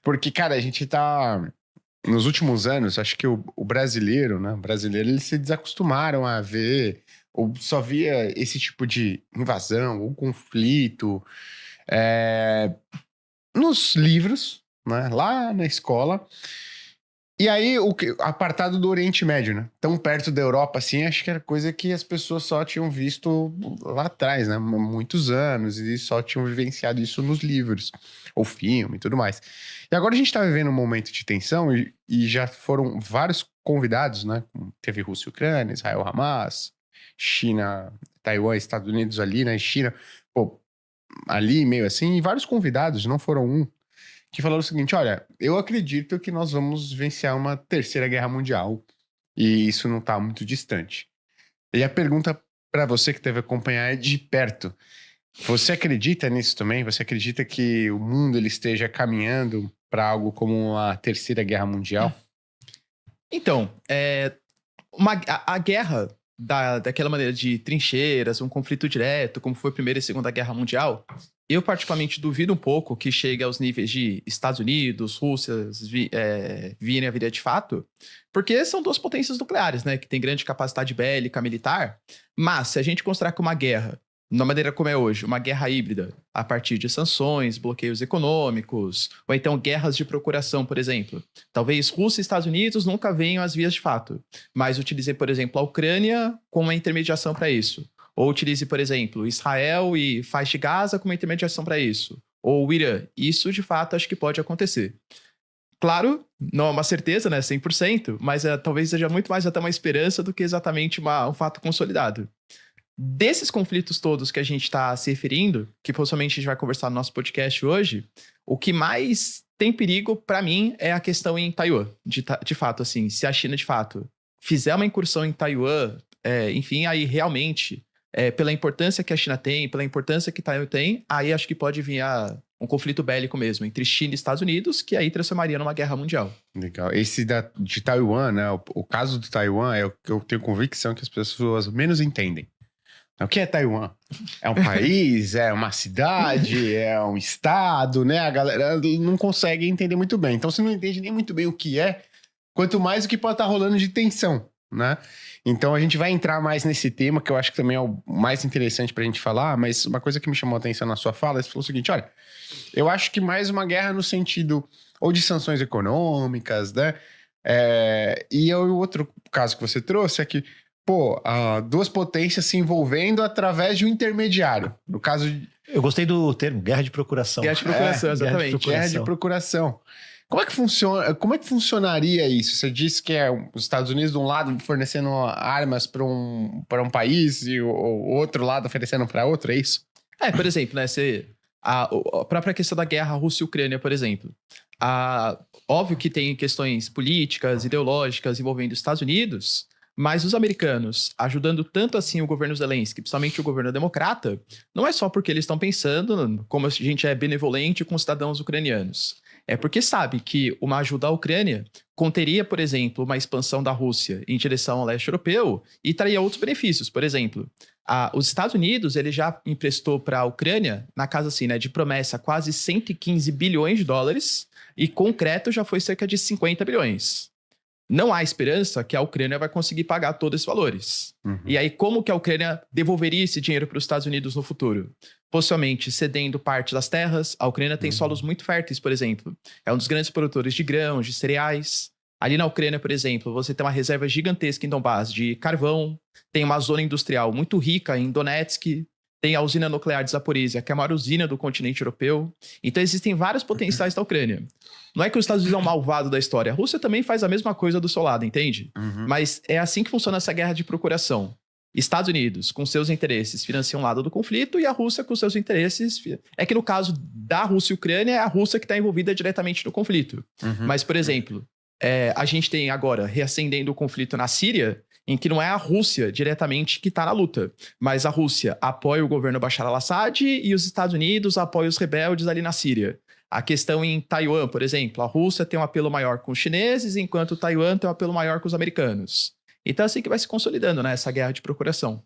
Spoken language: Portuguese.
Porque, cara, a gente tá... Nos últimos anos, acho que o brasileiro, né? O brasileiro, eles se desacostumaram a ver, ou só via esse tipo de invasão ou conflito nos livros, né? Lá na escola. E aí, apartado do Oriente Médio, né? Tão perto da Europa, assim, acho que era coisa que as pessoas só tinham visto lá atrás, né? Muitos anos, e só tinham vivenciado isso nos livros, ou filme e tudo mais. E agora a gente tá vivendo um momento de tensão e já foram vários convidados, né? Teve Rússia e Ucrânia, Israel, Hamas, China, Taiwan, Estados Unidos ali, né? China, pô, ali meio assim, e vários convidados, não foram um, que falaram o seguinte: olha, eu acredito que nós vamos vencer uma terceira guerra mundial e isso não está muito distante. E a pergunta para você que deve acompanhar é de perto. Você acredita nisso também? Você acredita que o mundo ele esteja caminhando para algo como uma terceira guerra mundial? Então, a guerra daquela maneira de trincheiras, um conflito direto, como foi a Primeira e Segunda Guerra Mundial, eu particularmente duvido um pouco que chegue aos níveis de Estados Unidos, Rússia, virem a vir de fato, porque são duas potências nucleares, né, que têm grande capacidade bélica, militar, mas se a gente considerar que uma guerra, na maneira como é hoje, uma guerra híbrida, a partir de sanções, bloqueios econômicos, ou então guerras de procuração, por exemplo. Talvez Rússia e Estados Unidos nunca venham às vias de fato, mas utilize, por exemplo, a Ucrânia como uma intermediação para isso. Ou utilize, por exemplo, Israel e faixa de Gaza como uma intermediação para isso. Ou o Irã. Isso, de fato, acho que pode acontecer. Claro, não é uma certeza, né, 100%, mas talvez seja muito mais até uma esperança do que exatamente um fato consolidado. Desses conflitos todos que a gente está se referindo, que possivelmente a gente vai conversar no nosso podcast hoje, o que mais tem perigo, para mim, é a questão em Taiwan. De fato, assim, se a China, de fato, fizer uma incursão em Taiwan, enfim, aí realmente, pela importância que a China tem, pela importância que Taiwan tem, aí acho que pode vir um conflito bélico mesmo, entre China e Estados Unidos, que aí transformaria numa guerra mundial. Legal. Esse de Taiwan, né? O caso do Taiwan é o que eu tenho convicção que as pessoas menos entendem. O que é Taiwan? É um país? É uma cidade? É um estado, né? A galera não consegue entender muito bem. Então, você não entende nem muito bem o que é, quanto mais o que pode estar rolando de tensão, né? Então, a gente vai entrar mais nesse tema, que eu acho que também é o mais interessante pra gente falar, mas uma coisa que me chamou a atenção na sua fala, você falou o seguinte: olha, eu acho que mais uma guerra no sentido ou de sanções econômicas, né? E o outro caso que você trouxe é que duas potências se envolvendo através de um intermediário. No caso de... Eu gostei do termo, guerra de procuração. Guerra de procuração, exatamente. Guerra de procuração. Como é que funciona? Como é que funcionaria isso? Você disse que os Estados Unidos de um lado fornecendo armas para um país e o outro lado oferecendo para outro, é isso? Por exemplo, né? A própria questão da guerra Rússia e Ucrânia, por exemplo. Óbvio que tem questões políticas, ideológicas envolvendo os Estados Unidos, mas os americanos, ajudando tanto assim o governo Zelensky, principalmente o governo democrata, não é só porque eles estão pensando como a gente é benevolente com os cidadãos ucranianos. É porque sabe que uma ajuda à Ucrânia conteria, por exemplo, uma expansão da Rússia em direção ao leste europeu e traria outros benefícios. Por exemplo, os Estados Unidos ele já emprestou para a Ucrânia, na casa assim, né, de promessa, quase 115 bilhões de dólares e concreto já foi cerca de 50 bilhões. Não há esperança que a Ucrânia vai conseguir pagar todos esses valores. Uhum. E aí, como que a Ucrânia devolveria esse dinheiro para os Estados Unidos no futuro? Possivelmente cedendo parte das terras. A Ucrânia tem solos muito férteis, por exemplo. É um dos grandes produtores de grãos, de cereais. Ali na Ucrânia, por exemplo, você tem uma reserva gigantesca em Donbass de carvão. Tem uma zona industrial muito rica em Donetsk. Tem a usina nuclear de Zaporizhia, que é a maior usina do continente europeu. Então, existem vários potenciais da Ucrânia. Não é que os Estados Unidos é um malvado da história. A Rússia também faz a mesma coisa do seu lado, entende? Uhum. Mas é assim que funciona essa guerra de procuração. Estados Unidos, com seus interesses, financiam um lado do conflito e a Rússia com seus interesses... É que no caso da Rússia e Ucrânia, é a Rússia que está envolvida diretamente no conflito. Uhum. Mas, por exemplo, a gente tem agora, reacendendo o conflito na Síria, em que não é a Rússia diretamente que está na luta, mas a Rússia apoia o governo Bashar al-Assad e os Estados Unidos apoiam os rebeldes ali na Síria. A questão em Taiwan, por exemplo, a Rússia tem um apelo maior com os chineses, enquanto Taiwan tem um apelo maior com os americanos. Então é assim que vai se consolidando, né, essa guerra de procuração.